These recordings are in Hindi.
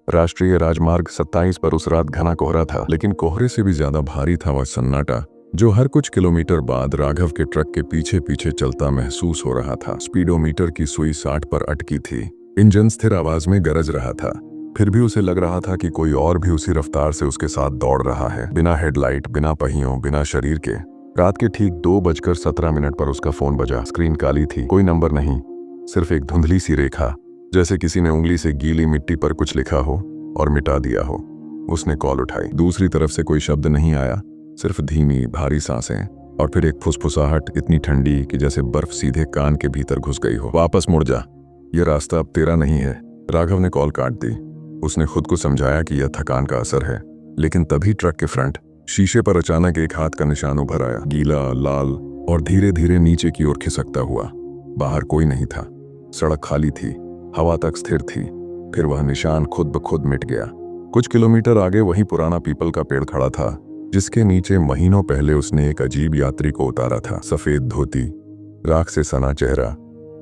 राष्ट्रीय राजमार्ग 27 पर उस रात घना कोहरा था, लेकिन कोहरे से भी ज्यादा भारी था वह सन्नाटा जो हर कुछ किलोमीटर बाद राघव के ट्रक के पीछे पीछे चलता महसूस हो रहा था। स्पीडोमीटर की सुई 60 पर अटकी थी। इंजन स्थिर आवाज में गरज रहा था, फिर भी उसे लग रहा था कि कोई और भी उसी रफ्तार से उसके साथ दौड़ रहा है, बिना हेडलाइट, बिना पहियों, बिना शरीर के। रात के ठीक 2:17 पर उसका फोन बजा। स्क्रीन काली थी, कोई नंबर नहीं, सिर्फ एक धुंधली सी रेखा, जैसे किसी ने उंगली से गीली मिट्टी पर कुछ लिखा हो और मिटा दिया हो। उसने कॉल उठाई। दूसरी तरफ से कोई शब्द नहीं आया, सिर्फ धीमी भारी सांसें और फिर एक फुसफुसाहट इतनी ठंडी कि जैसे बर्फ सीधे कान के भीतर घुस गई हो। वापस मुड़ जा, ये रास्ता अब तेरा नहीं है। राघव ने कॉल काट दी। उसने खुद को समझाया कि यह थकान का असर है, लेकिन तभी ट्रक के फ्रंट शीशे पर अचानक एक हाथ का निशान उभर आया, गीला, लाल और धीरे धीरे नीचे की ओर खिसकता हुआ। बाहर कोई नहीं था, सड़क खाली थी, हवा तक स्थिर थी। फिर वह निशान खुद ब खुद मिट गया। कुछ किलोमीटर आगे वही पुराना पीपल का पेड़ खड़ा था, जिसके नीचे महीनों पहले उसने एक अजीब यात्री को उतारा था। सफेद धोती, राख से सना चेहरा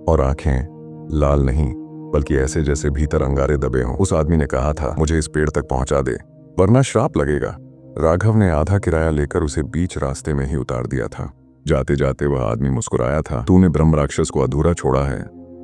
और आंखें लाल नहीं बल्कि ऐसे जैसे भीतर अंगारे दबे हों। उस आदमी ने कहा था, मुझे इस पेड़ तक पहुंचा दे वरना श्राप लगेगा। राघव ने आधा किराया लेकर उसे बीच रास्ते में ही उतार दिया था। जाते जाते वह आदमी मुस्कुराया था, तूने ब्रह्म राक्षस को अधूरा छोड़ा है,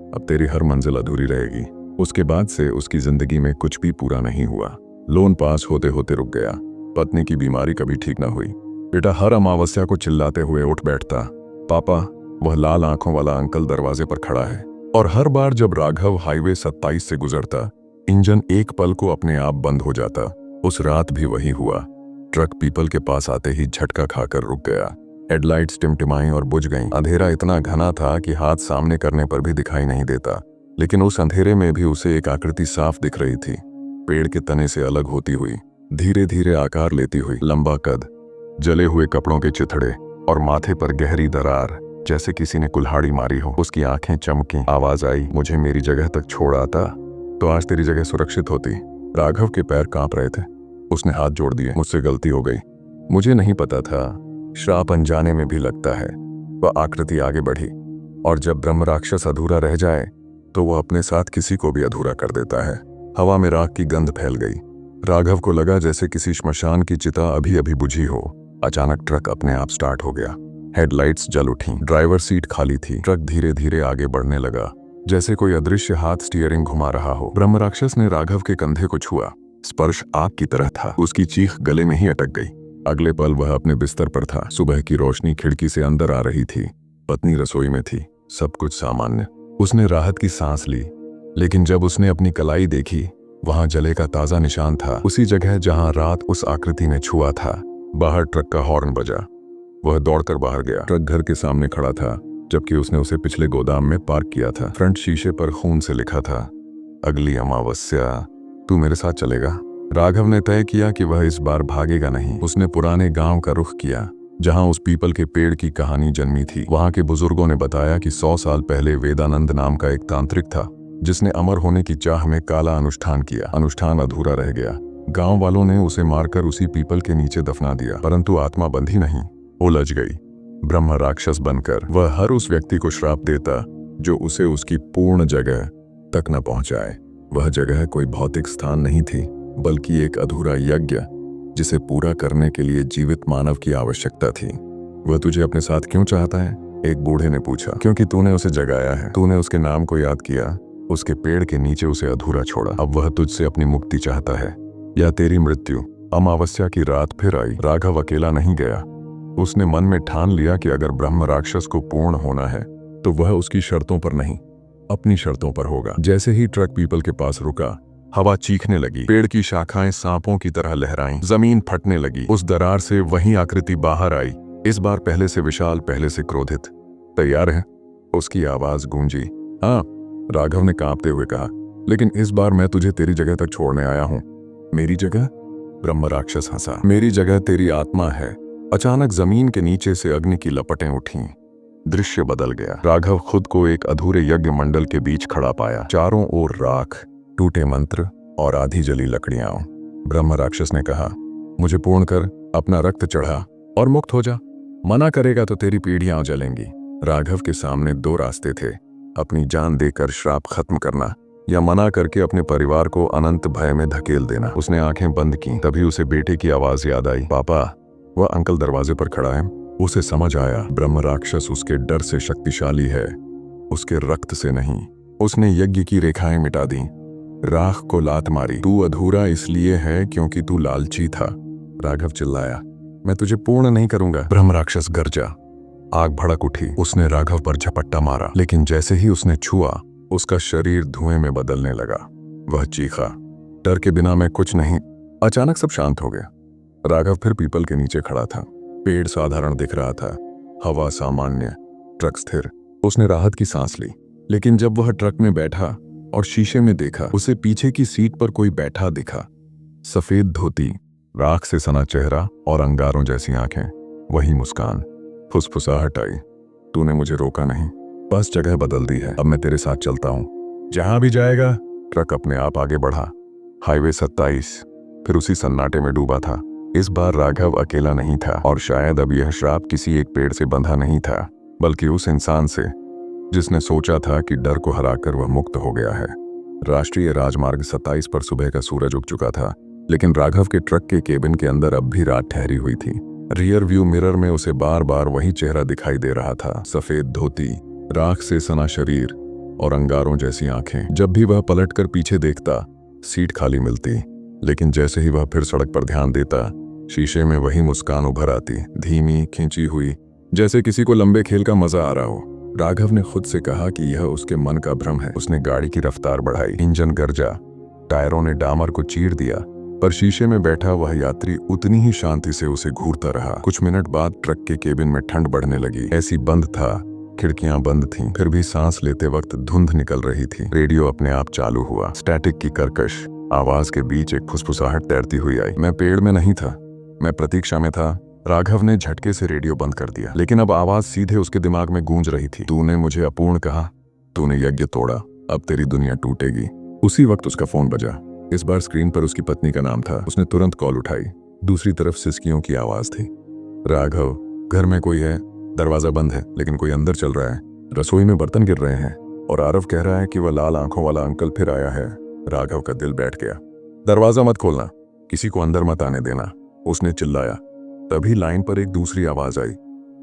अब तेरी हर मंजिल अधूरी रहेगी। उसके बाद से उसकी जिंदगी में कुछ भी पूरा नहीं हुआ। लोन पास होते होते रुक गया। पत्नी की बीमारी कभी ठीक न हुई। बेटा हर अमावस्या को चिल्लाते हुए उठ बैठता, पापा। वह लाल आंखों वाला अंकल दरवाजे पर खड़ा है। और हर बार जब राघव हाईवे 27 से गुजरता, इंजन एक पल को अपने आप बंद हो जाता। उस रात भी वही हुआ। ट्रक पीपल के पास आते ही झटका खाकर रुक गया। हेडलाइट्स टिमटिमाई और बुझ गईं। अंधेरा इतना घना था कि हाथ सामने करने पर भी दिखाई नहीं देता, लेकिन उस अंधेरे में भी उसे एक आकृति साफ दिख रही थी, पेड़ के तने से अलग होती हुई, धीरे धीरे आकार लेती हुई। लंबा कद, जले हुए कपड़ों के चिथड़े और माथे पर गहरी दरार, जैसे किसी ने कुल्हाड़ी मारी हो। उसकी आंखें चमकी। आवाज आई, मुझे मेरी जगह तक छोड़ आता तो आज तेरी जगह सुरक्षित होती। राघव के पैर कांप रहे थे। उसने हाथ जोड़ दिए। मुझसे गलती हो गई, मुझे नहीं पता था, श्राप अनजाने में भी लगता है। वह आकृति आगे बढ़ी, और जब ब्रह्म राक्षस अधूरा रह जाए तो वह अपने साथ किसी को भी अधूरा कर देता है। हवा में राख की गंध फैल गई। राघव को लगा जैसे किसी श्मशान की चिता अभी अभी बुझी हो। अचानक ट्रक अपने आप स्टार्ट हो गया। हेडलाइट्स जल उठी। ड्राइवर सीट खाली थी। ट्रक धीरे धीरे आगे बढ़ने लगा, जैसे कोई अदृश्य हाथ स्टीयरिंग घुमा रहा हो। ब्रह्म राक्षस ने राघव के कंधे को छुआ। स्पर्श आग की तरह था। उसकी चीख गले में ही अटक गई। अगले पल वह अपने बिस्तर पर था। सुबह की रोशनी खिड़की से अंदर आ रही थी। पत्नी रसोई में थी। सब कुछ सामान्य। उसने राहत की सांस ली, लेकिन जब उसने अपनी कलाई देखी, वहां जले का ताजा निशान था, उसी जगह जहां रात उस आकृति ने छुआ था। बाहर ट्रक का हॉर्न बजा। वह दौड़कर बाहर गया। ट्रक घर के सामने खड़ा था, जबकि उसने उसे पिछले गोदाम में पार्क किया था। फ्रंट शीशे पर खून से लिखा था, अगली अमावस्या तू मेरे साथ चलेगा। राघव ने तय किया कि वह इस बार भागेगा नहीं। उसने पुराने गांव का रुख किया, जहां उस पीपल के पेड़ की कहानी जन्मी थी। वहां के बुजुर्गों ने बताया कि 100 साल पहले वेदानंद नाम का एक तांत्रिक था, जिसने अमर होने की चाह में काला अनुष्ठान किया। अनुष्ठान अधूरा रह गया। गांव वालों ने उसे मारकर उसी पीपल के नीचे दफना दिया, परंतु आत्मा बंधी नहीं, उलझ गई। ब्रह्म राक्षस बनकर वह हर उस व्यक्ति को श्राप देता जो उसे उसकी पूर्ण जगह तक न पहुंचाए। वह जगह कोई भौतिक स्थान नहीं थी, बल्कि एक अधूरा यज्ञ, जिसे पूरा करने के लिए जीवित मानव की आवश्यकता थी। वह तुझे अपने साथ क्यों चाहता है? एक बूढ़े ने पूछा। क्योंकि तूने उसे जगाया है, तूने उसके नाम को याद किया, उसके पेड़ के नीचे उसे अधूरा छोड़ा। अब वह तुझसे अपनी मुक्ति चाहता है या तेरी मृत्यु। अमावस्या की रात फिर आई। राघव अकेला नहीं गया। उसने मन में ठान लिया कि अगर ब्रह्म राक्षस को पूर्ण होना है तो वह उसकी शर्तों पर नहीं, अपनी शर्तों पर होगा। जैसे ही ट्रक पीपल के पास रुका, हवा चीखने लगी। पेड़ की शाखाएं सांपों की तरह लहराईं। जमीन फटने लगी। उस दरार से वही आकृति बाहर आई, इस बार पहले से विशाल, पहले से क्रोधित। तैयार है? उसकी आवाज गूंजी। हाँ, राघव ने कांपते हुए कहा, लेकिन इस बार मैं तुझे तेरी जगह तक छोड़ने आया हूं। मेरी जगह? ब्रह्म राक्षस हंसा। मेरी जगह तेरी आत्मा है। अचानक जमीन के नीचे से अग्नि की लपटें उठीं। दृश्य बदल गया। राघव खुद को एक अधूरे यज्ञ मंडल के बीच खड़ा पाया। चारों ओर राख, टूटे मंत्र और आधी जली लकड़ियां। ब्रह्म राक्षस ने कहा, मुझे पूर्ण कर, अपना रक्त चढ़ा और मुक्त हो जा। मना करेगा तो तेरी पीढ़ियां जलेंगी। राघव के सामने दो रास्ते थे, अपनी जान देकर श्राप खत्म करना या मना करके अपने परिवार को अनंत भय में धकेल देना। उसने आंखें बंद की, तभी उसे बेटे की आवाज याद आई, पापा। वह अंकल दरवाजे पर खड़ा है। उसे समझ आया, ब्रह्म राक्षस उसके डर से शक्तिशाली है, उसके रक्त से नहीं। उसने यज्ञ की रेखाएं मिटा दी, राख को लात मारी। तू अधूरा इसलिए है क्योंकि तू लालची था। राघव चिल्लाया, मैं तुझे पूर्ण नहीं करूंगा। ब्रह्म राक्षस गरजा, आग भड़क उठी। उसने राघव पर झपट्टा मारा, लेकिन जैसे ही उसने छुआ, उसका शरीर धुएं में बदलने लगा। वह चीखा, डर के बिना मैं कुछ नहीं। अचानक सब शांत हो गया। राघव फिर पीपल के नीचे खड़ा था। पेड़ साधारण दिख रहा था, हवा सामान्य, ट्रक स्थिर। उसने राहत की सांस ली, लेकिन जब वह ट्रक में बैठा और शीशे में देखा, उसे पीछे की सीट पर कोई बैठा दिखा। सफेद धोती, राख से सना चेहरा और अंगारों जैसी आंखें। वही मुस्कान। फुसफुसाहट आई, तूने मुझे रोका नहीं, बस जगह बदल दी है। अब मैं तेरे साथ चलता हूं, जहां भी जाएगा। ट्रक अपने आप आगे बढ़ा। हाईवे 27 फिर उसी सन्नाटे में डूबा था। इस बार राघव अकेला नहीं था, और शायद अब यह श्राप किसी एक पेड़ से बंधा नहीं था, बल्कि उस इंसान से जिसने सोचा था कि डर को हराकर वह मुक्त हो गया है। राष्ट्रीय राजमार्ग 27 पर सुबह का सूरज उग चुका था, लेकिन राघव के ट्रक के केबिन के अंदर अब भी रात ठहरी हुई थी। रियर व्यू मिरर में उसे बार बार वही चेहरा दिखाई दे रहा था, सफेद धोती, राख से सना शरीर और अंगारों जैसी आंखें। जब भी वह पलटकर पीछे देखता, सीट खाली मिलती, लेकिन जैसे ही वह फिर सड़क पर ध्यान देता, शीशे में वही मुस्कान उभर आती, धीमी, खींची हुई, जैसे किसी को लंबे खेल का मजा आ रहा हो। राघव ने खुद से कहा कि यह उसके मन का भ्रम है। उसने गाड़ी की रफ्तार बढ़ाई, इंजन गरजा, टायरों ने डामर को चीर दिया, पर शीशे में बैठा वह यात्री उतनी ही शांति से उसे घूरता रहा। कुछ मिनट बाद ट्रक के केबिन में ठंड बढ़ने लगी। ऐसी बंद था, खिड़कियां बंद थीं, फिर भी सांस लेते वक्त धुंध निकल रही थी। रेडियो अपने आप चालू हुआ। स्टैटिक की कर्कश आवाज के बीच एक फुसफुसाहट तैरती हुई आई, मैं पेड़ में नहीं था, मैं प्रतीक्षा में था। राघव ने झटके से रेडियो बंद कर दिया, लेकिन अब आवाज सीधे उसके दिमाग में गूंज रही थी, तूने मुझे अपूर्ण कहा, तूने यज्ञ तोड़ा, अब तेरी दुनिया टूटेगी। उसी वक्त उसका फोन बजा। इस बार स्क्रीन पर उसकी पत्नी का नाम था। उसने तुरंत कॉल उठाई। दूसरी तरफ सिसकियों की आवाज थी, राघव, घर में कोई है, दरवाजा बंद है, लेकिन कोई अंदर चल रहा है, रसोई में बर्तन गिर रहे हैं, और आरव कह रहा है कि वह लाल आंखों वाला अंकल फिर आया है। राघव का दिल बैठ गया। दरवाजा मत खोलना, किसी को अंदर मत आने देना, उसने चिल्लाया। तभी लाइन पर एक दूसरी आवाज आई,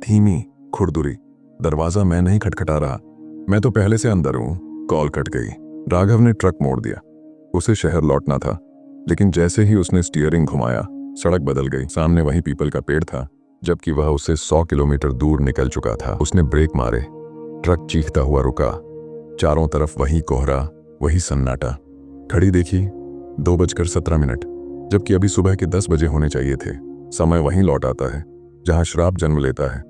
धीमी, खुरदुरी, दरवाजा मैं नहीं खटखटा रहा, मैं तो पहले से अंदर हूं। कॉल कट गई। राघव ने ट्रक मोड़ दिया। उसे शहर लौटना था, लेकिन जैसे ही उसने स्टीयरिंग घुमाया, सड़क बदल गई। सामने वही पीपल का पेड़ था, जबकि वह उससे 100 किलोमीटर दूर निकल चुका था। उसने ब्रेक मारे, ट्रक चीखता हुआ रुका। चारों तरफ वही कोहरा, वही सन्नाटा। घड़ी देखी, 2:17, जबकि अभी सुबह के 10 बजे होने चाहिए थे। समय वहीं लौट आता है जहां श्राप जन्म लेता है।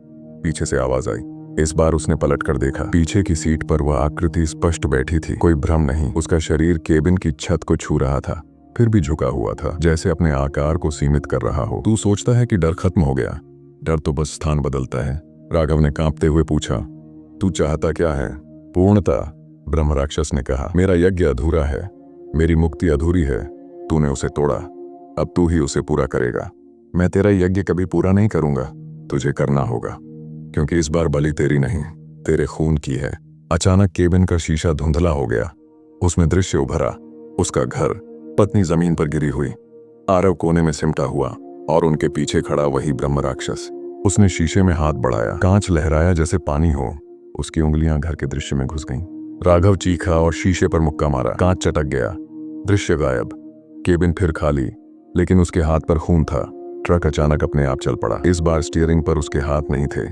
पीछे से आवाज आई। इस बार उसने पलटकर देखा। पीछे की सीट पर वह आकृति स्पष्ट बैठी थी, कोई भ्रम नहीं। उसका शरीर केबिन की छत को छू रहा था, फिर भी झुका हुआ था, जैसे अपने आकार को सीमित कर रहा हो। तू सोचता है कि डर खत्म हो गया, डर तो बस स्थान बदलता है। राघव ने कांपते हुए पूछा, तू चाहता क्या है? पूर्णता, ब्रह्म राक्षस ने कहा। मेरा यज्ञ अधूरा है, मेरी मुक्ति अधूरी है, तूने उसे तोड़ा, अब तू ही उसे पूरा करेगा। मैं तेरा यज्ञ कभी पूरा नहीं करूंगा, तुझे करना होगा, क्योंकि इस बार बलि तेरी नहीं, तेरे खून की है। अचानक केबिन का शीशा धुंधला हो गया। उसमें दृश्य उभरा, उसका घर, पत्नी जमीन पर गिरी हुई, आरव कोने में सिमटा हुआ, और उनके पीछे खड़ा वही ब्रह्म राक्षस। उसने शीशे में हाथ बढ़ाया, कांच लहराया जैसे पानी हो। उसकी उंगलियां घर के दृश्य में घुस गईं। राघव चीखा और शीशे पर मुक्का मारा। कांच चटक गया, दृश्य गायब, केबिन फिर खाली, लेकिन उसके हाथ पर खून था। ट्रक अचानक अपने आप चल पड़ा। इस बार स्टीयरिंग पर उसके हाथ नहीं थे।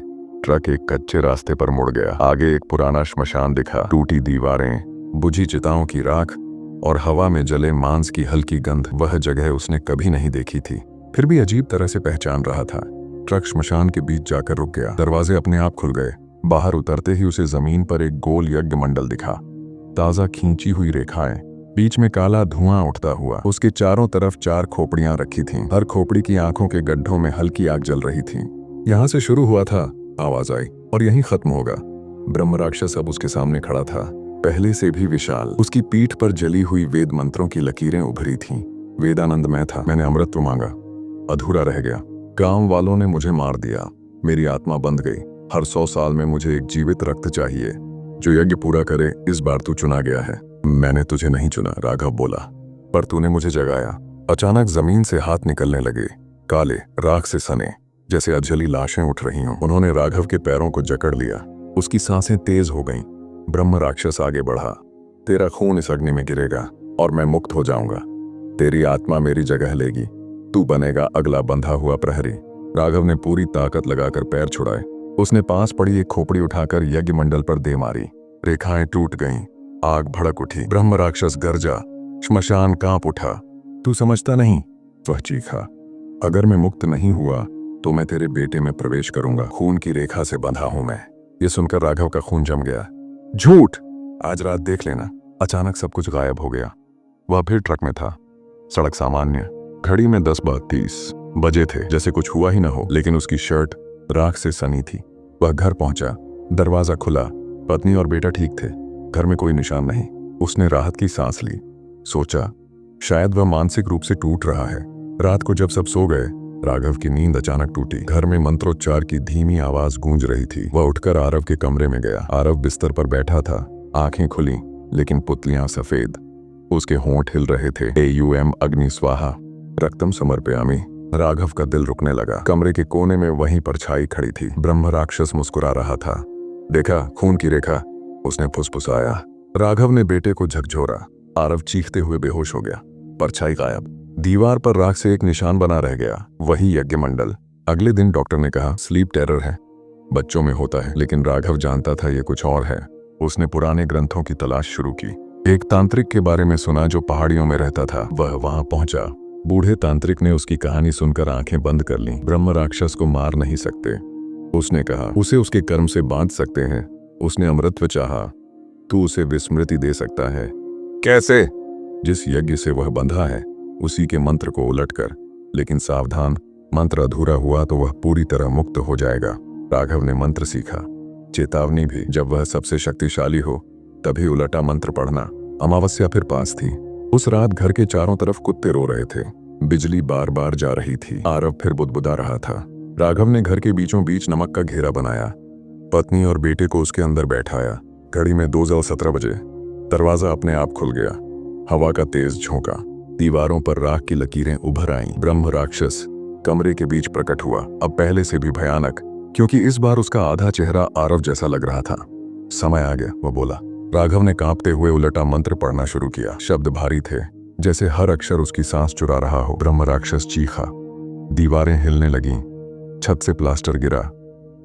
ट्रक एक कच्चे रास्ते पर मुड़ गया। आगे एक पुराना श्मशान दिखा, टूटी दीवारें, बुझी चिताओं की राख और हवा में जले मांस की हल्की गंध। वह जगह उसने कभी नहीं देखी थी, फिर भी अजीब तरह से पहचान रहा था। ट्रक श्मशान के बीच जाकर रुक गया। दरवाजे अपने आप खुल गए। बाहर उतरते ही उसे जमीन पर एक गोल यज्ञ मंडल दिखा, ताजा खींची हुई रेखाएं, बीच में काला धुआं उठता हुआ। उसके चारों तरफ 4 खोपड़ियां रखी थीं। हर खोपड़ी की आंखों के गड्ढों में हल्की आग जल रही थी। यहां से शुरू हुआ था, आवाज आई, और यहीं खत्म होगा। ब्रह्म राक्षस अब उसके सामने खड़ा था, पहले से भी विशाल। उसकी पीठ पर जली हुई वेद मंत्रों की लकीरें उभरी थीं। वेदानंद मैं था, मैंने अमृत मांगा, अधूरा रह गया। गांव वालों ने मुझे मार दिया, मेरी आत्मा बंध गई। हर 100 साल में मुझे एक जीवित रक्त चाहिए, जो यज्ञ पूरा करे, इस बार तू चुना गया है। मैंने तुझे नहीं चुना, राघव बोला, पर तूने मुझे जगाया। अचानक जमीन से हाथ निकलने लगे, काले, राख से सने, जैसे अजली लाशें उठ रही हों। उन्होंने राघव के पैरों को जकड़ लिया। उसकी सांसें तेज हो गईं। ब्रह्म राक्षस आगे बढ़ा। तेरा खून इस अग्नि में गिरेगा और मैं मुक्त हो जाऊंगा। तेरी आत्मा मेरी जगह लेगी। तू बनेगा अगला बंधा हुआ प्रहरी। राघव ने पूरी ताकत लगाकर पैर छुड़ाए। उसने पास पड़ी एक खोपड़ी उठाकर यज्ञ मंडल पर दे मारी। रेखाएं टूट गईं, आग भड़क उठी। ब्रह्म राक्षस गरजा, श्मशान कांप उठा। तू समझता नहीं, वह चीखा। अगर मैं मुक्त नहीं हुआ तो मैं तेरे बेटे में प्रवेश करूंगा। खून की रेखा से बंधा हूं मैं। ये सुनकर राघव का खून जम गया। झूठ, आज रात देख लेना। अचानक सब कुछ गायब हो गया। वह फिर ट्रक में था। सड़क सामान्य, घड़ी में 10:30 बजे थे, जैसे कुछ हुआ ही ना हो। लेकिन उसकी शर्ट राख से सनी थी। वह घर पहुंचा, दरवाजा खुला। पत्नी और बेटा ठीक थे, घर में कोई निशान नहीं। उसने राहत की सांस ली। सोचा, शायद वह मानसिक रूप से टूट रहा है। रात को जब सब सो गए, राघव की नींद अचानक टूटी। घर में मंत्रोच्चार की धीमी आवाज गूंज रही थी। वह उठकर आरव के कमरे में गया। आरव बिस्तर पर बैठा था, आंखें खुली, लेकिन पुतलियां सफेद। उसके होंठ हिल रहे थे। AUM अग्नि स्वाहा, रक्तम समर्पयामि। राघव का दिल रुकने लगा। कमरे के कोने में वहीं परछाई खड़ी थी। ब्रह्म राक्षस मुस्कुरा रहा था। देखा खून की रेखा, उसने फुसफुसाया। राघव ने बेटे को झकझोरा। आरव चीखते हुए बेहोश हो गया। परछाई गायब। दीवार पर राख से एक निशान बना रह गया, वही यज्ञ मंडल। अगले दिन डॉक्टर ने कहा, स्लीप टेरर है, बच्चों में होता है। लेकिन राघव जानता था ये कुछ और है। उसने पुराने ग्रंथों की तलाश शुरू की। एक तांत्रिक के बारे में सुना जो पहाड़ियों में रहता था। वह वहां पहुंचा। बूढ़े तांत्रिक ने उसकी कहानी सुनकर आंखें बंद कर लीं। ब्रह्म राक्षस को मार नहीं सकते, उसने कहा। उसे उसके कर्म से बांध सकते हैं। उसने अमृतत्व चाहा, तू उसे विस्मृति दे सकता है। कैसे? जिस यज्ञ से वह बंधा है, उसी के मंत्र को उलटकर। लेकिन सावधान, मंत्र अधूरा हुआ तो वह पूरी तरह मुक्त हो जाएगा। राघव ने मंत्र सीखा। चेतावनी भी, जब वह सबसे शक्तिशाली हो तभी उलटा मंत्र पढ़ना। अमावस्या फिर पास थी। उस रात घर के चारों तरफ कुत्ते रो रहे थे। बिजली बार बार जा रही थी। आरव फिर बुदबुदा रहा था। राघव ने घर के बीचों बीच नमक का घेरा बनाया। पत्नी और बेटे को उसके अंदर बैठाया। घड़ी में 2:17 बजे दरवाजा अपने आप खुल गया। हवा का तेज झोंका। दीवारों पर राख की लकीरें उभर आईं। ब्रह्म राक्षस कमरे के बीच प्रकट हुआ, अब पहले से भी भयानक, क्योंकि इस बार उसका आधा चेहरा आरव जैसा लग रहा था। समय आ गया, वह बोला। राघव ने कांपते हुए उलटा मंत्र पढ़ना शुरू किया। शब्द भारी थे, जैसे हर अक्षर उसकी सांस चुरा रहा हो। ब्रह्म राक्षस चीखा। दीवारें हिलने लगीं। छत से प्लास्टर गिरा।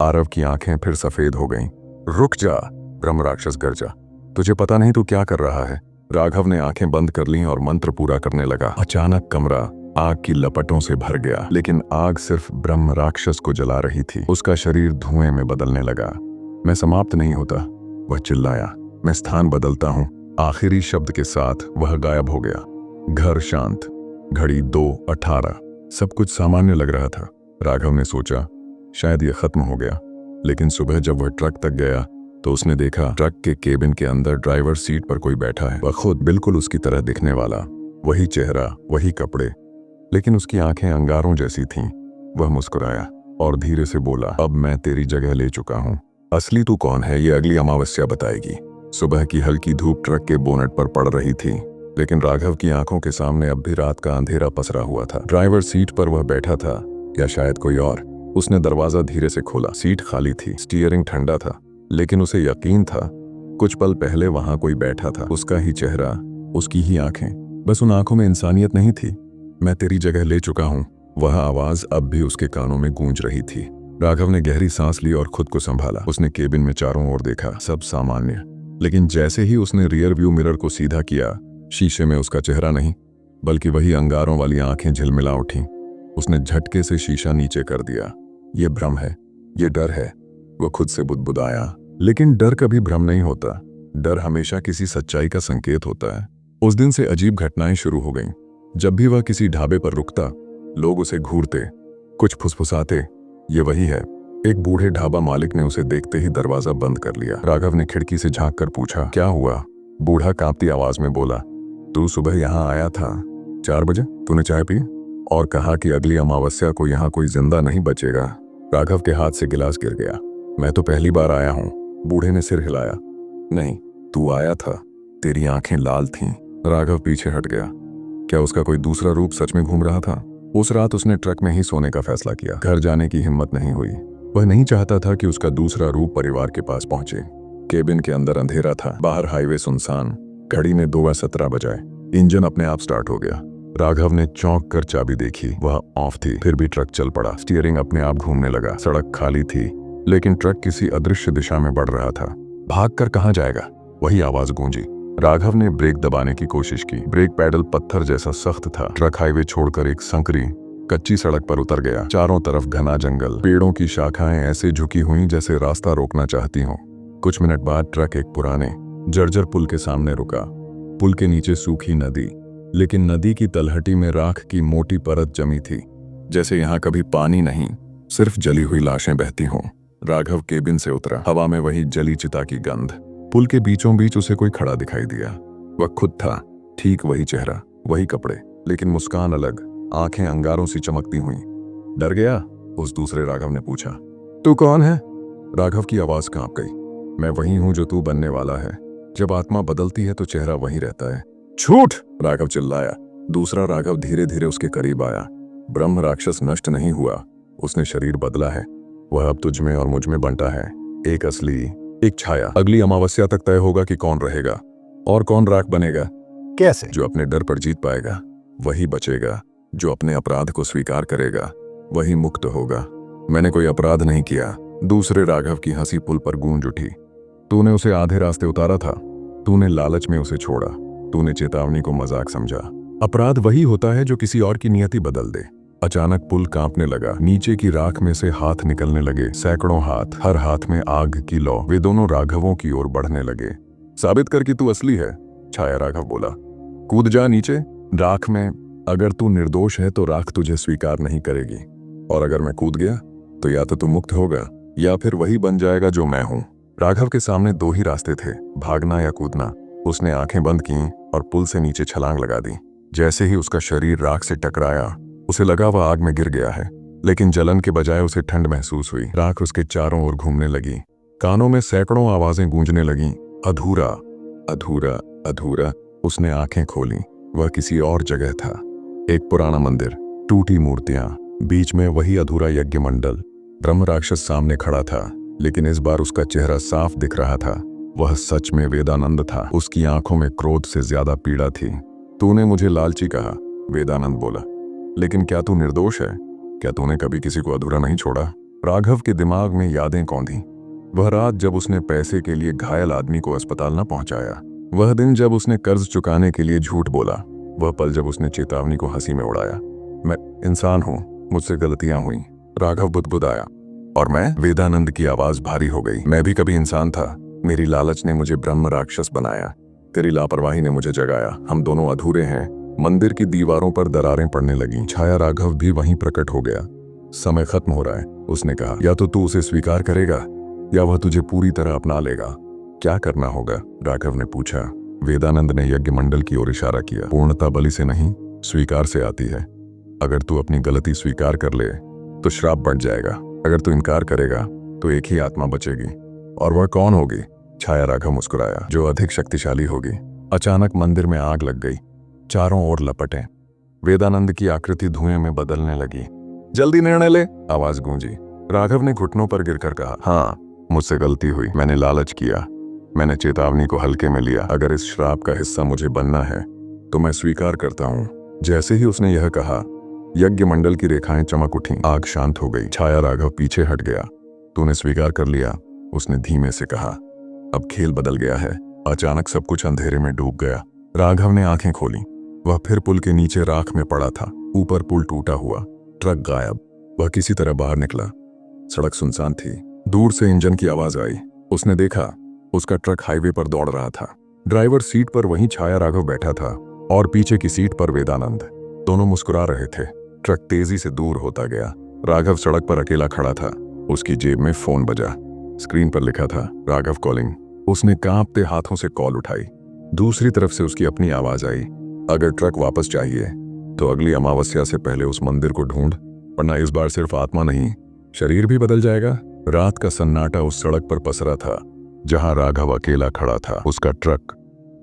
आरव की आंखें फिर सफेद हो गईं। रुक जा, ब्रह्म राक्षस गरजा। तुझे पता नहीं तू क्या कर रहा है। राघव ने आंखें बंद कर लीं और मंत्र पूरा करने लगा। अचानक कमरा आग की लपटों से भर गया, लेकिन आग सिर्फ ब्रह्म राक्षस को जला रही थी। उसका शरीर धुएं में बदलने लगा। मैं समाप्त नहीं होता, वह चिल्लाया। मैं स्थान बदलता हूं। आखिरी शब्द के साथ वह गायब हो गया। घर शांत। घड़ी 2:18। सब कुछ सामान्य लग रहा था। राघव ने सोचा, शायद यह खत्म हो गया। लेकिन सुबह जब वह ट्रक तक गया तो उसने देखा ट्रक के केबिन के अंदर ड्राइवर सीट पर कोई बैठा है। वह खुद बिल्कुल उसकी तरह दिखने वाला। वही चेहरा, वही कपड़े, लेकिन उसकी आंखें अंगारों जैसी थीं। वह मुस्कुराया और धीरे से बोला, अब मैं तेरी जगह ले चुका हूं। असली तू कौन है ये अगली अमावस्या बताएगी। सुबह की हल्की धूप ट्रक के बोनट पर पड़ रही थी, लेकिन राघव की आंखों के सामने अब भी रात का अंधेरा पसरा हुआ था। ड्राइवर सीट पर वह बैठा था, या शायद कोई और। उसने दरवाजा धीरे से खोला। सीट खाली थी, स्टीयरिंग ठंडा था, लेकिन उसे यकीन था कुछ पल पहले वहां कोई बैठा था। उसका ही चेहरा, उसकी ही आंखें, बस उन आंखों में इंसानियत नहीं थी। मैं तेरी जगह ले चुका हूं। वह आवाज अब भी उसके कानों में गूंज रही थी। राघव ने गहरी सांस ली और खुद को संभाला। उसने केबिन में चारों ओर देखा, सब सामान्य। लेकिन जैसे ही उसने रियर व्यू मिरर को सीधा किया, शीशे में उसका चेहरा नहीं, बल्कि वही अंगारों वाली आंखें झिलमिला उठीं। उसने झटके से शीशा नीचे कर दिया। ये भ्रम है, ये डर है, वो खुद से बुदबुदाया। लेकिन डर कभी भ्रम नहीं होता। डर हमेशा किसी सच्चाई का संकेत होता है। उस दिन से अजीब घटनाएं शुरू हो गईं। जब भी वह किसी ढाबे पर रुकता, लोग उसे घूरते, कुछ फुसफुसाते, ये वही है। एक बूढ़े ढाबा मालिक ने उसे देखते ही दरवाजा बंद कर लिया। राघव ने खिड़की से झांक कर पूछा, क्या हुआ? बूढ़ा कांपती आवाज में बोला, तू सुबह यहाँ आया था 4 बजे, तूने चाय पी और कहा कि अगली अमावस्या को यहाँ कोई जिंदा नहीं बचेगा। राघव के हाथ से गिलास गिर गया। मैं तो पहली बार आया हूँ, बूढ़े ने सिर हिलाया। नहीं, तू आया था, तेरी आंखें लाल थीं। राघव पीछे हट गया। क्या उसका कोई दूसरा रूप सच में घूम रहा था? उस रात उसने ट्रक में ही सोने का फैसला किया। घर जाने की हिम्मत नहीं हुई। वह नहीं चाहता था कि उसका दूसरा रूप परिवार के पास पहुंचे। केबिन के अंदर अंधेरा था, बाहर हाईवे सुनसान। घड़ी ने 2:17 बजाए। इंजन अपने आप स्टार्ट हो गया। राघव ने चौंक कर चाबी देखी, वह ऑफ थी। फिर भी ट्रक चल पड़ा। स्टीयरिंग अपने आप घूमने लगा। सड़क खाली थी, लेकिन ट्रक किसी अदृश्य दिशा में बढ़ रहा था। भागकर कहां जाएगा? वही आवाज गूंजी। राघव ने ब्रेक दबाने की कोशिश की। ब्रेक पैडल पत्थर जैसा सख्त था। ट्रक हाईवे छोड़कर एक संकरी कच्ची सड़क पर उतर गया। चारों तरफ घना जंगल, पेड़ों की शाखाएं ऐसे झुकी हुई जैसे रास्ता रोकना चाहती हों। कुछ मिनट बाद ट्रक एक पुराने जर्जर पुल के सामने रुका। पुल के नीचे सूखी नदी, लेकिन नदी की तलहटी में राख की मोटी परत जमी थी, जैसे यहाँ कभी पानी नहीं, सिर्फ जली हुई लाशें बहती हों। राघव केबिन से उतरा। हवा में वही जली चिता की गंध। पुल के बीचों बीच उसे कोई खड़ा दिखाई दिया। वह खुद था, ठीक वही चेहरा, वही कपड़े, लेकिन मुस्कान अलग, आंखें अंगारों सी चमकती हुई। डर गया? उस दूसरे राघव ने पूछा। तू कौन है? राघव की आवाज कांप गई। मैं वही हूं जो तू बनने वाला है। जब आत्मा बदलती है तो चेहरा वही रहता है। झूठ! राघव चिल्लाया। दूसरा राघव धीरे धीरे उसके करीब आया। ब्रह्म राक्षस नष्ट नहीं हुआ, उसने शरीर बदला है। वह अब तुझ में और मुझ में बंटा है, एक असली, एक छाया। अगली अमावस्या तक तय होगा कि कौन रहेगा और कौन राख बनेगा। कैसे? जो अपने डर पर जीत पाएगा वही बचेगा, जो अपने अपराध को स्वीकार करेगा वही मुक्त होगा। मैंने कोई अपराध नहीं किया। दूसरे राघव की हंसी पुल पर गूंज उठी। तूने उसे आधे रास्ते उतारा था, तूने लालच में उसे छोड़ा, तूने चेतावनी को मजाक समझा। अपराध वही होता है जो किसी और की नियति बदल दे। अचानक पुल कांपने लगा। नीचे की राख में से हाथ निकलने लगे, सैकड़ों हाथ, हर हाथ में आग की लौ। वे दोनों राघवों की ओर बढ़ने लगे। साबित कर कि तू असली है, छाया राघव बोला। कूद जा नीचे, राख में। अगर तू निर्दोष है तो राख तुझे स्वीकार नहीं करेगी, और अगर मैं कूद गया तो या तो तू मुक्त होगा या फिर वही बन जाएगा जो मैं हूं। राघव के सामने दो ही रास्ते थे, भागना या कूदना। उसने आंखें बंद की और पुल से नीचे छलांग लगा दी। जैसे ही उसका शरीर राख से टकराया, उसे लगा वह आग में गिर गया है, लेकिन जलन के बजाय उसे ठंड महसूस हुई। राख उसके चारों ओर घूमने लगी। कानों में सैकड़ों आवाजें गूंजने लगीं। अधूरा, अधूरा, अधूरा। उसने आंखें खोली। वह किसी और जगह था। एक पुराना मंदिर, टूटी मूर्तियां, बीच में वही अधूरा यज्ञ मंडल। ब्रह्म राक्षस सामने खड़ा था, लेकिन इस बार उसका चेहरा साफ दिख रहा था। वह सच में वेदानंद था। उसकी आंखों में क्रोध से ज्यादा पीड़ा थी। तूने मुझे लालची कहा, वेदानंद बोला, लेकिन क्या तू निर्दोष है? क्या तूने कभी किसी को अधूरा नहीं छोड़ा? राघव के दिमाग में यादें कौंधी। वह रात जब उसने पैसे के लिए घायल आदमी को अस्पताल न पहुंचाया, वह दिन जब उसने कर्ज चुकाने के लिए झूठ बोला, वह पल जब उसने चेतावनी को हंसी में उड़ाया। मैं इंसान हूं, मुझसे गलतियां हुई, राघव बुदबुदाया। और मैं? वेदानंद की आवाज भारी हो गई। मैं भी कभी इंसान था। मेरी लालच ने मुझे ब्रह्म राक्षस बनाया, तेरी लापरवाही ने मुझे जगाया। हम दोनों अधूरे हैं। मंदिर की दीवारों पर दरारें पड़ने लगीं। छाया राघव भी वहीं प्रकट हो गया। समय खत्म हो रहा है, उसने कहा। या तो तू उसे स्वीकार करेगा या वह तुझे पूरी तरह अपना लेगा। क्या करना होगा? राघव ने पूछा। वेदानंद ने यज्ञ मंडल की ओर इशारा किया। पूर्णता बलि से नहीं, स्वीकार से आती है। अगर तू अपनी गलती स्वीकार कर ले तो श्राप बढ़ जाएगा। अगर तू इनकार करेगा तो एक ही आत्मा बचेगी। और वह कौन होगी? छाया राघव मुस्कुराया। जो अधिक शक्तिशाली होगी। अचानक मंदिर में आग लग गई। चारों ओर लपटें। वेदानंद की आकृति धुएं में बदलने लगी। जल्दी निर्णय ले, आवाज गूंजी। राघव ने घुटनों पर गिरकर कहा, हाँ, मुझसे गलती हुई। मैंने लालच किया, मैंने चेतावनी को हल्के में लिया। अगर इस श्राप का हिस्सा मुझे बनना है तो मैं स्वीकार करता हूं। जैसे ही उसने यह कहा, यज्ञ मंडल की रेखाएं चमक उठीं। आग शांत हो गई। छाया राघव पीछे हट गया। तूने स्वीकार कर लिया, उसने धीमे से कहा। अब खेल बदल गया है। अचानक सब कुछ अंधेरे में डूब गया। राघव ने आंखें खोली। वह फिर पुल के नीचे राख में पड़ा था। ऊपर पुल टूटा हुआ, ट्रक गायब। वह किसी तरह बाहर निकला। सड़क सुनसान थी। दूर से इंजन की आवाज आई। उसने देखा, उसका ट्रक हाईवे पर दौड़ रहा था। ड्राइवर सीट पर वहीं छाया राघव बैठा था और पीछे की सीट पर वेदानंद। दोनों मुस्कुरा रहे थे। ट्रक तेजी से दूर होता गया। राघव सड़क पर अकेला खड़ा था। उसकी जेब में फोन बजा। स्क्रीन पर लिखा था, राघव कॉलिंग। उसने कांपते हाथों से कॉल उठाई। दूसरी तरफ से उसकी अपनी आवाज आई, अगर ट्रक वापस चाहिए तो अगली अमावस्या से पहले उस मंदिर को ढूंढ, वरना इस बार सिर्फ आत्मा नहीं, शरीर भी बदल जाएगा। रात का सन्नाटा उस सड़क पर पसरा था। जहां राघव अकेला खड़ा था। उसका ट्रक,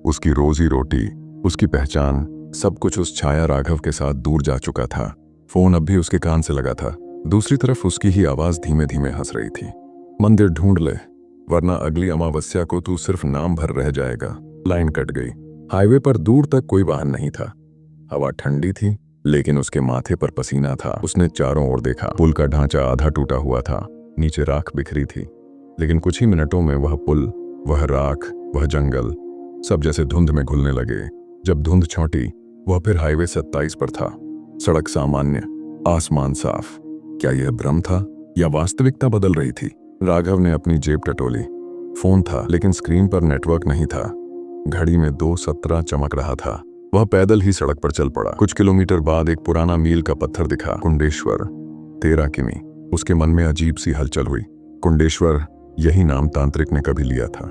उसकी रोजी रोटी, उसकी पहचान, सब कुछ उस छाया राघव के साथ दूर जा चुका था। फोन अब भी उसके कान से लगा था। दूसरी तरफ उसकी ही आवाज धीमे धीमे हंस रही थी। मंदिर ढूंढ ले, वरना अगली अमावस्या को तू सिर्फ नाम भर रह जाएगा। लाइन कट गई। हाईवे पर दूर तक कोई वाहन नहीं था। हवा ठंडी थी, लेकिन उसके माथे पर पसीना था। उसने चारों ओर देखा। पुल का ढांचा आधा टूटा हुआ था, नीचे राख बिखरी थी। लेकिन कुछ ही मिनटों में वह पुल, वह राख, वह जंगल, सब जैसे धुंध में घुलने लगे। जब धुंध छौंटी, वह फिर हाईवे 27 पर था। सड़क सामान्य, आसमान साफ। क्या यह भ्रम था या वास्तविकता बदल रही थी? राघव ने अपनी जेब टटोली। फोन था, लेकिन स्क्रीन पर नेटवर्क नहीं था। घड़ी में 2:17 चमक रहा था। वह पैदल ही सड़क पर चल पड़ा। कुछ किलोमीटर बाद एक पुराना मील का पत्थर दिखा। कुंडेश्वर, 13 किमी। उसके मन में अजीब सी हलचल हुई। कुंडेश्वर, यही नाम तांत्रिक ने कभी लिया था।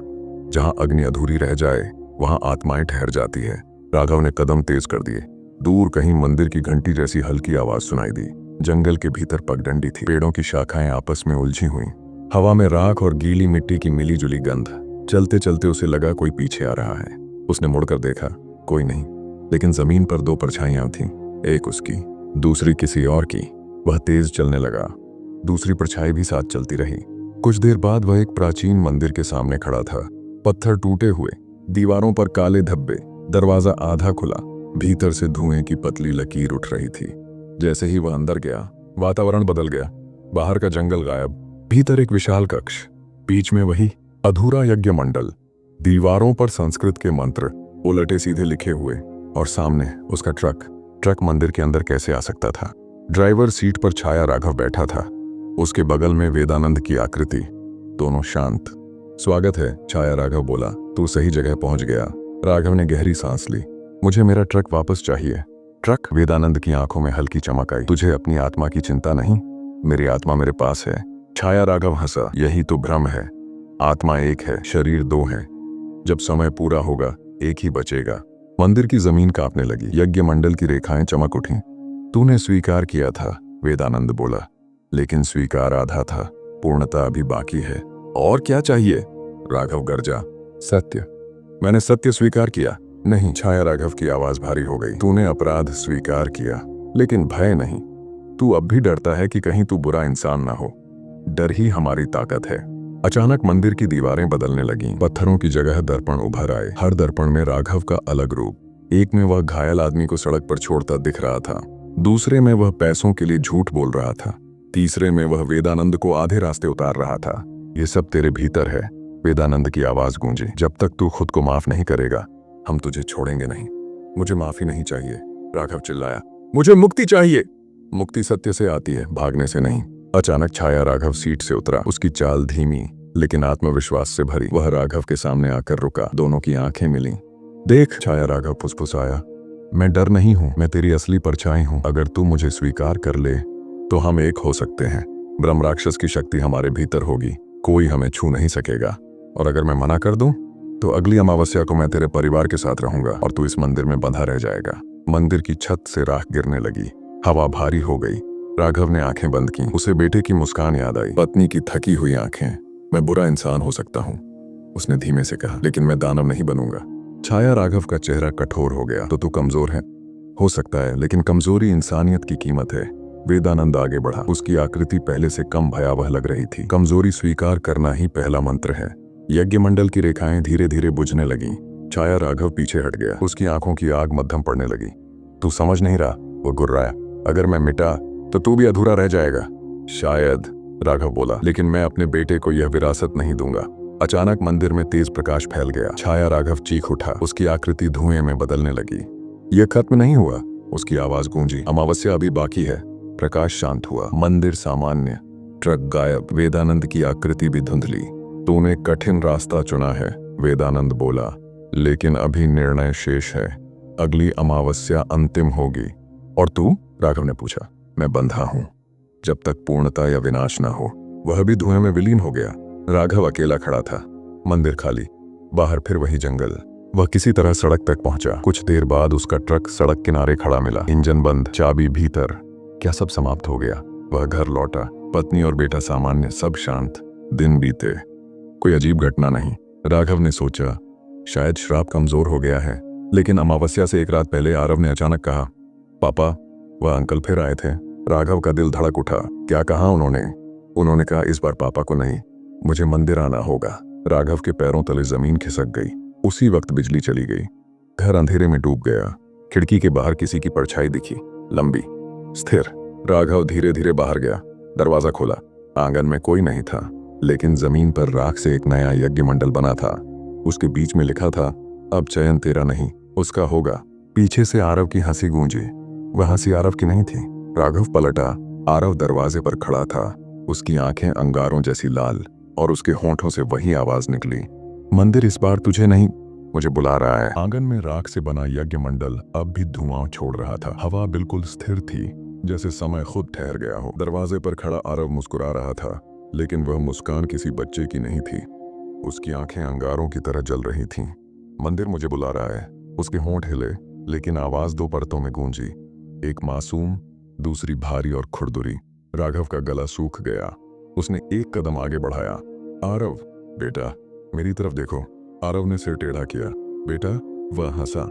जहां अग्नि अधूरी रह जाए, वहां आत्माएं ठहर जाती है। राघव ने कदम तेज कर दिए। दूर कहीं मंदिर की घंटी जैसी हल्की आवाज सुनाई दी। जंगल के भीतर पगडंडी थी। पेड़ों की शाखाएं आपस में उलझी हुई। हवा में राख और गीली मिट्टी की मिली जुली गंध। चलते चलते उसे लगा कोई पीछे आ रहा है। उसने मुड़कर देखा, कोई नहीं, लेकिन जमीन पर 2 परछाइयां थीं। एक उसकी, दूसरी किसी और की। वह तेज चलने लगा। दूसरी परछाई भी साथ चलती रही। कुछ देर बाद वह एक प्राचीन मंदिर के सामने खड़ा था। पत्थर टूटे हुए, दीवारों पर काले धब्बे, दरवाजा आधा खुला। भीतर से धुएं की पतली लकीर उठ रही थी। जैसे ही वह अंदर गया, वातावरण बदल गया। बाहर का जंगल गायब, भीतर एक विशाल कक्ष, बीच में वही अधूरा यज्ञ मंडल। दीवारों पर संस्कृत के मंत्र उलटे सीधे लिखे हुए, और सामने उसका ट्रक। ट्रक मंदिर के अंदर कैसे आ सकता था? ड्राइवर सीट पर छाया राघव बैठा था। उसके बगल में वेदानंद की आकृति, दोनों शांत। स्वागत है, छाया राघव बोला। तू सही जगह पहुंच गया। राघव ने गहरी सांस ली। मुझे मेरा ट्रक वापस चाहिए। ट्रक? वेदानंद की आंखों में हल्की चमक आई। तुझे अपनी आत्मा की चिंता नहीं? मेरी आत्मा मेरे पास है। छाया राघव हंसा। यही तो भ्रम है। आत्मा एक है, शरीर 2 है। जब समय पूरा होगा, एक ही बचेगा। मंदिर की जमीन कांपने लगी। यज्ञ मंडल की रेखाएं चमक उठी। तूने स्वीकार किया था, वेदानंद बोला, लेकिन स्वीकार आधा था, पूर्णता अभी बाकी है। और क्या चाहिए? राघव गरजा। सत्य। मैंने सत्य स्वीकार किया। नहीं। छाया राघव की आवाज भारी हो गई। तूने अपराध स्वीकार किया, लेकिन भय नहीं। तू अब भी डरता है कि कहीं तू बुरा इंसान ना हो। डर ही हमारी ताकत है। अचानक मंदिर की दीवारें बदलने लगीं। पत्थरों की जगह दर्पण उभर आए। हर दर्पण में राघव का अलग रूप। एक में वह घायल आदमी को सड़क पर छोड़ता दिख रहा था। दूसरे में वह पैसों के लिए झूठ बोल रहा था। तीसरे में वह वेदानंद को आधे रास्ते उतार रहा था। ये सब तेरे भीतर है, वेदानंद की आवाज गूंजी। जब तक तू खुद को माफ नहीं करेगा, हम तुझे छोड़ेंगे नहीं। मुझे माफी नहीं चाहिए, राघव चिल्लाया। मुझे मुक्ति चाहिए। मुक्ति सत्य से आती है, भागने से नहीं। अचानक छाया राघव सीट से उतरा। उसकी चाल धीमी लेकिन आत्मविश्वास से भरी। वह राघव के सामने आकर रुका। दोनों की आंखें मिलीं। देख, छाया राघव फुसफुसाया, मैं डर नहीं हूं, मैं तेरी असली परछाई हूं। अगर तू मुझे स्वीकार कर ले तो हम एक हो सकते हैं। ब्रह्म राक्षस की शक्ति हमारे भीतर होगी, कोई हमें छू नहीं सकेगा। और अगर मैं मना कर दूं तो अगली अमावस्या को मैं तेरे परिवार के साथ रहूंगा और तू इस मंदिर में बंधा रह जाएगा। मंदिर की छत से राख गिरने लगी। हवा भारी हो गई। राघव ने आंखें बंद की। उसे बेटे की मुस्कान याद आई, पत्नी की थकी हुई आंखें। मैं बुरा इंसान हो सकता हूँ, उसने धीमे से कहा, लेकिन मैं दानव नहीं बनूंगा। छाया राघव का चेहरा कठोर हो गया। तो तू कमजोर है? हो सकता है, लेकिन कमजोरी इंसानियत की कीमत है। वेदानंद आगे बढ़ा। उसकी आकृति पहले से कम भयावह लग रही थी। कमजोरी स्वीकार करना ही पहला मंत्र है। यज्ञ मंडल की रेखाएं धीरे धीरे बुझने लगीं। छाया राघव पीछे हट गया। उसकी आंखों की आग मध्यम पड़ने लगी। तू समझ नहीं रहा, वो गुर्राया। अगर मैं मिटा तो तू भी अधूरा रह जाएगा। शायद, राघव बोला, लेकिन मैं अपने बेटे को यह विरासत नहीं दूंगा। अचानक मंदिर में तेज प्रकाश फैल गया। छाया राघव चीख उठा। उसकी आकृति धुएं में बदलने लगी। यह खत्म नहीं हुआ, उसकी आवाज गूंजी। अमावस्या अभी बाकी है। प्रकाश शांत हुआ। मंदिर सामान्य, ट्रक गायब, वेदानंद की आकृति भी धुंधली। तूने कठिन रास्ता चुना है, वेदानंद बोला, लेकिन अभी निर्णय शेष है। अगली अमावस्या अंतिम होगी। और तू? राघव ने पूछा। मैं बंधा हूं, जब तक पूर्णता या विनाश ना हो। वह भी धुएं में विलीन हो गया। राघव अकेला खड़ा था। मंदिर खाली, बाहर फिर वही जंगल। वह किसी तरह सड़क तक पहुंचा। कुछ देर बाद उसका ट्रक सड़क किनारे खड़ा मिला। इंजन बंद, चाबी भीतर। क्या सब समाप्त हो गया? वह घर लौटा। पत्नी और बेटा सामान्य, सब शांत। दिन बीते। कोई अजीब घटना नहीं, राघव ने सोचा। शायद शराब कमजोर हो गया है। लेकिन अमावस्या से एक रात पहले आरव ने अचानक कहा, पापा, वह अंकल फिर आए थे। राघव का दिल धड़क उठा। क्या कहा उन्होंने? उन्होंने कहा, इस बार पापा को नहीं, मुझे मंदिर आना होगा। राघव के पैरों तले जमीन खिसक गई। उसी वक्त बिजली चली गई। घर अंधेरे में डूब गया। खिड़की के बाहर किसी की परछाई दिखी, लंबी, स्थिर। राघव धीरे धीरे बाहर गया। दरवाजा खोला। आंगन में कोई नहीं था, लेकिन जमीन पर राख से एक नया यज्ञ मंडल बना था। उसके बीच में लिखा था, अब चयन तेरा नहीं, उसका होगा। पीछे से आरव की हंसी गूंजी। वह हंसी आरव की नहीं थी। राघव पलटा। आरव दरवाजे पर खड़ा था। उसकी आंखें अंगारों जैसी लाल, और उसके होंठों से वही आवाज निकली, मंदिर इस बार तुझे नहीं, मुझे बुला रहा है। आंगन में राख से बना यज्ञ मंडल अब भी धुआं छोड़ रहा था। हवा बिल्कुल स्थिर थी, जैसे समय खुद ठहर गया हो। दरवाजे पर खड़ा आरव मुस्कुरा रहा था, लेकिन वह मुस्कान किसी बच्चे की नहीं थी। उसकी आंखें अंगारों की तरह जल रही थीं। मंदिर मुझे बुला रहा है। उसके होंठ हिले, लेकिन आवाज दो परतों में गूंजी, एक मासूम, दूसरी भारी और खुरदुरी। राघव का गला सूख गया। उसने एक कदम आगे बढ़ाया। आरव, बेटा, मेरी तरफ देखो। आरव ने सिर टेढ़ा किया। बेटा? वह हंसा।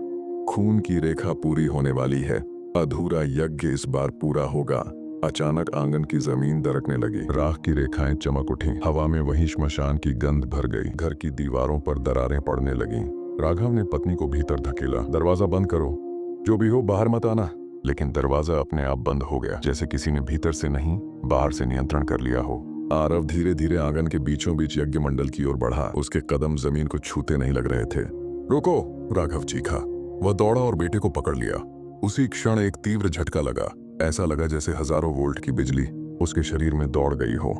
खून की रेखा पूरी होने वाली है। अधूरा यज्ञ इस बार पूरा होगा। अचानक आंगन की जमीन दरकने लगी। राख की रेखाएं चमक उठी। हवा में वही श्मशान की गंध भर गई। घर की दीवारों पर दरारें पड़ने लगीं। राघव ने पत्नी को भीतर धकेला। दरवाजा बंद करो, जो भी हो बाहर मत आना। लेकिन दरवाजा अपने आप बंद हो गया, जैसे किसी ने भीतर से नहीं, बाहर से नियंत्रण कर लिया हो। आरव धीरे धीरे आंगन के बीचों बीच यज्ञ मंडल की ओर बढ़ा। उसके कदम जमीन को छूते नहीं लग रहे थे। रुको, राघव चीखा। वह दौड़ा और बेटे को पकड़ लिया। उसी क्षण एक तीव्र झटका लगा। ऐसा लगा जैसे हजारों वोल्ट की बिजली उसके शरीर में दौड़ गई हो।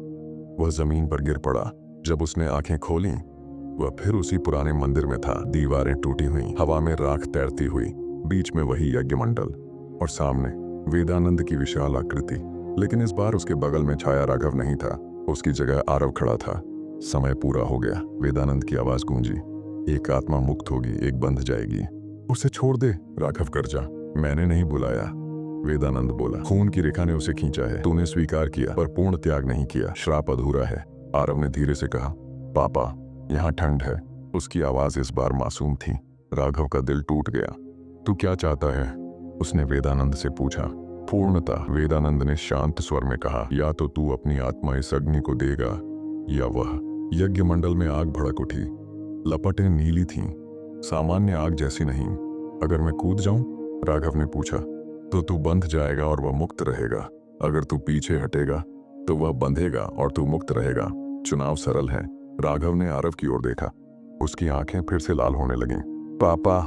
वह जमीन पर गिर पड़ा। जब उसने आंखें खोलीं, वह फिर उसी पुराने मंदिर में था। दीवारें टूटी हुई, हवा में राख तैरती हुई, बीच में वही यज्ञ मंडल, और सामने वेदानंद की विशाल आकृति। लेकिन इस बार उसके बगल में छाया राघव नहीं था। उसकी जगह आरव खड़ा था। समय पूरा हो गया। वेदानंद की आवाज गूंजी, एक आत्मा मुक्त होगी, एक बंध जाएगी। उसे छोड़ दे, राघव गर्जा। मैंने नहीं बुलाया, वेदानंद बोला। खून की रेखा ने उसे खींचा है। तूने स्वीकार किया, पर पूर्ण त्याग नहीं किया। श्राप अधूरा है। आरव ने धीरे से कहा, पापा, यहाँ ठंड है। उसकी आवाज इस बार मासूम थी। राघव का दिल टूट गया। तू क्या चाहता है? उसने वेदानंद से पूछा। पूर्णता, वेदानंद ने शांत स्वर में कहा। या तो तू अपनी आत्मा इस अग्नि को देगा, या वह। यज्ञ मंडल में आग भड़क उठी। लपटें नीली थीं, सामान्य आग जैसी नहीं। अगर मैं कूद जाऊं? राघव ने पूछा। तो तू बंध जाएगा और वह मुक्त रहेगा। अगर तू पीछे हटेगा तो वह बंधेगा और तू मुक्त रहेगा। चुनाव सरल है। राघव ने आरव की ओर देखा। उसकी आंखें फिर से लाल होने लगीं। पापा,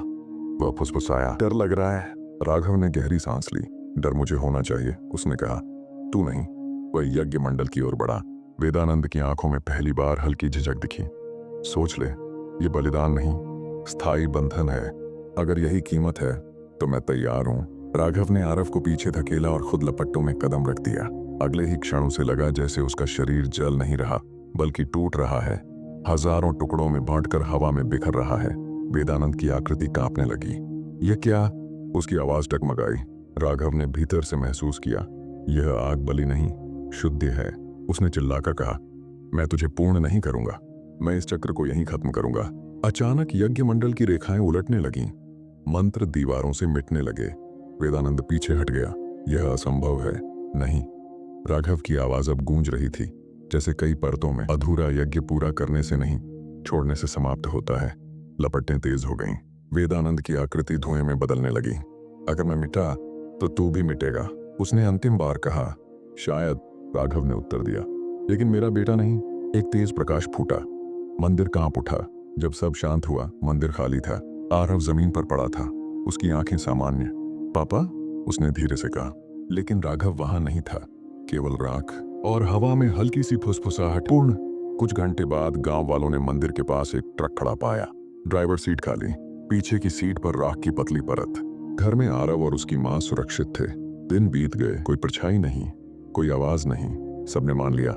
वह फुसफुसाया। डर लग रहा है। राघव ने गहरी सांस ली। डर मुझे होना चाहिए, उसने कहा, तू नहीं। वह यज्ञ मंडल की ओर बढ़ा। वेदानंद की आंखों में पहली बार हल्की झिझक दिखी। सोच ले, ये बलिदान नहीं, स्थायी बंधन है। अगर यही कीमत है तो मैं तैयार हूं। राघव ने आरव को पीछे धकेला और खुद लपट्टों में कदम रख दिया। अगले ही क्षण उसे लगा जैसे उसका शरीर जल नहीं रहा, बल्कि टूट रहा है। हजारों टुकड़ों में बांटकर हवा में बिखर रहा है। वेदानंद की आकृति कांपने लगी। यह क्या? उसकी आवाज डगमगाई। राघव ने भीतर से महसूस किया, यह आग बलि नहीं, शुद्ध है। उसने चिल्लाकर कहा, मैं तुझे पूर्ण नहीं करूंगा, मैं इस चक्र को यहीं खत्म करूंगा। अचानक यज्ञ मंडल की रेखाएं उलटने लगीं। मंत्र दीवारों से मिटने लगे। वेदानंद पीछे हट गया। यह असंभव है। नहीं, राघव की आवाज अब गूंज रही थी, जैसे कई परतों में। अधूरा यज्ञ पूरा करने से नहीं, छोड़ने से समाप्त होता है। लपटें तेज हो गईं। वेदानंद की आकृति धुएं में बदलने लगी। अगर मैं मिटा तो तू भी मिटेगा, उसने अंतिम बार कहा। शायद, राघव ने उत्तर दिया, लेकिन मेरा बेटा नहीं। एक तेज प्रकाश फूटा। मंदिर कांप उठा। जब सब शांत हुआ, मंदिर खाली था। आरव जमीन पर पड़ा था, उसकी आंखें सामान्य। पापा, उसने धीरे से कहा। लेकिन राघव वहां नहीं था, केवल राख और हवा में हल्की सी फुसफुसाहट। पूर्ण। कुछ घंटे बाद गांव वालों ने मंदिर के पास एक ट्रक खड़ा पाया। ड्राइवर सीट खाली, पीछे की सीट पर राख की पतली परत। घर में आरव और उसकी मां सुरक्षित थे। दिन बीत गए, कोई परछाई नहीं, कोई आवाज नहीं। सबने मान लिया,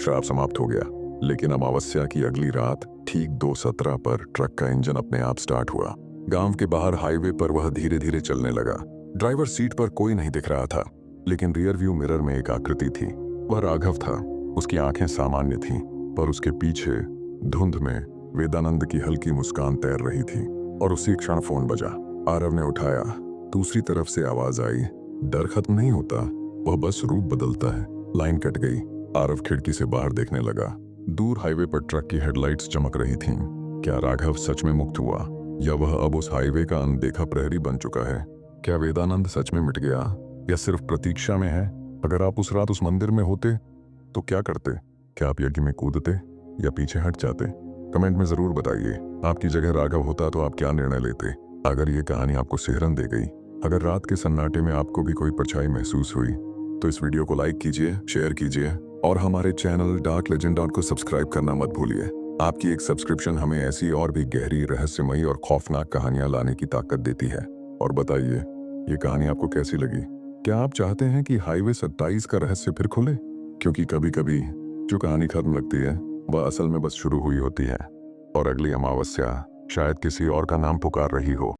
श्राप समाप्त हो गया। लेकिन अमावस्या की अगली रात ठीक 2:17 पर ट्रक का इंजन अपने आप स्टार्ट हुआ। गांव के बाहर हाईवे पर वह धीरे धीरे चलने लगा। ड्राइवर सीट पर कोई नहीं दिख रहा था, लेकिन रियर व्यू मिरर में एक आकृति थी। वह राघव था। उसकी आंखें सामान्य थीं, पर उसके पीछे धुंध में वेदानंद की हल्की मुस्कान तैर रही थी और उसी क्षण फोन बजा। आरव ने उठाया। दूसरी तरफ से आवाज आई, डर खत्म नहीं होता, वह बस रूप बदलता है। लाइन कट गई। आरव खिड़की से बाहर देखने लगा। दूर हाईवे पर ट्रक की हेडलाइट्स चमक रही थीं। क्या राघव सच में मुक्त हुआ, या वह अब उस हाईवे का अनदेखा प्रहरी बन चुका है? क्या वेदानंद सच में मिट गया, या सिर्फ प्रतीक्षा में है? अगर आप उस रात उस मंदिर में होते तो क्या करते? क्या आप यज्ञ में कूदते या पीछे हट जाते? कमेंट में जरूर बताइए। आपकी जगह राघव होता तो आप क्या निर्णय लेते? अगर ये कहानी आपको सिहरन दे गई, अगर रात के सन्नाटे में आपको भी कोई परछाई महसूस हुई, तो इस वीडियो को लाइक कीजिए, शेयर कीजिए और हमारे चैनल डार्क लेजेंड को सब्सक्राइब करना मत भूलिए। आपकी एक सब्सक्रिप्शन हमें ऐसी और भी गहरी, रहस्यमयी और खौफनाक कहानियां लाने की ताकत देती है। और बताइए, ये कहानी आपको कैसी लगी? क्या आप चाहते हैं कि हाईवे 27 का रहस्य फिर खुले? क्योंकि कभी कभी जो कहानी खत्म लगती है वह असल में बस शुरू हुई होती है, और अगली अमावस्या शायद किसी और का नाम पुकार रही हो।